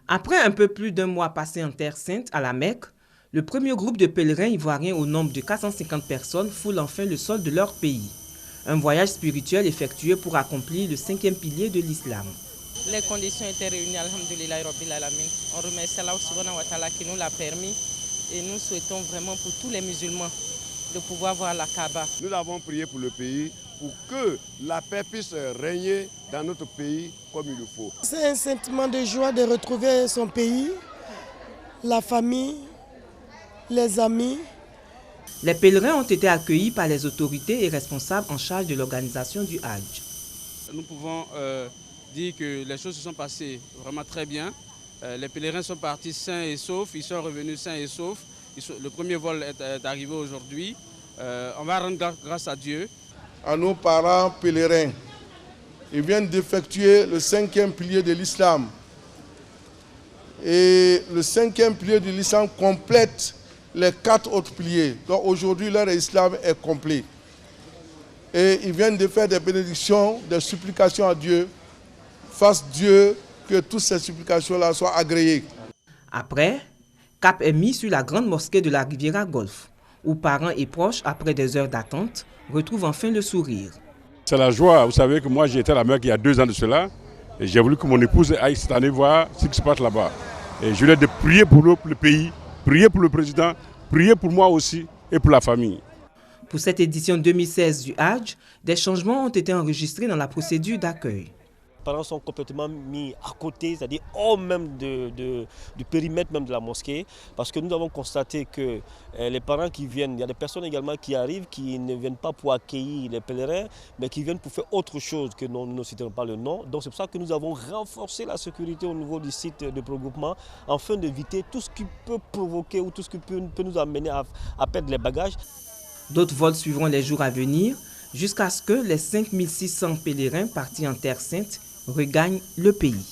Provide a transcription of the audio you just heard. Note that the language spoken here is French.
Après un peu plus d'un mois passé en Terre Sainte, à la Mecque, le premier groupe de pèlerins ivoiriens au nombre de 450 personnes foule enfin le sol de leur pays. Un voyage spirituel effectué pour accomplir le 5e pilier de l'islam. Les conditions étaient réunies, alhamdoulilah rabbil alamin. On remercie Allah subhanahu wa ta'ala qui nous l'a permis et nous souhaitons vraiment pour tous les musulmans de pouvoir voir la Kaaba. Nous avons prié pour le pays pour que la paix puisse régner dans notre pays comme il le faut. C'est un sentiment de joie de retrouver son pays, la famille, les amis. Les pèlerins ont été accueillis par les autorités et responsables en charge de l'organisation du Hajj. Nous pouvons dire que les choses se sont passées vraiment très bien. Les pèlerins sont partis sains et saufs, ils sont revenus sains et saufs. Le premier vol est arrivé aujourd'hui. On va rendre grâce à Dieu. À nos parents pèlerins, ils viennent d'effectuer le 5e pilier de l'islam. Et le 5e pilier de l'islam complète les 4 autres piliers. Donc aujourd'hui, leur islam est complet. Et ils viennent de faire des bénédictions, des supplications à Dieu. Fasse Dieu que toutes ces supplications-là soient agréées. Après, cap est mis sur la grande mosquée de la Riviera Golf, où parents et proches, après des heures d'attente, retrouvent enfin le sourire. C'est la joie. Vous savez que moi, j'ai été à la Mecque il y a 2 ans de cela. Et j'ai voulu que mon épouse aille cette année voir ce qui se passe là-bas. Et je lui ai dit de prier pour le pays, prier pour le président, prier pour moi aussi et pour la famille. Pour cette édition 2016 du Hajj, des changements ont été enregistrés dans la procédure d'accueil. Les parents sont complètement mis à côté, c'est-à-dire hors même du périmètre même de la mosquée, parce que nous avons constaté que les parents qui viennent, il y a des personnes également qui arrivent, qui ne viennent pas pour accueillir les pèlerins, mais qui viennent pour faire autre chose que nous ne citerons pas le nom. Donc c'est pour ça que nous avons renforcé la sécurité au niveau du site de regroupement, afin d'éviter tout ce qui peut provoquer ou tout ce qui peut nous amener à perdre les bagages. D'autres vols suivront les jours à venir, jusqu'à ce que les 5600 pèlerins partis en Terre Sainte regagnent le pays.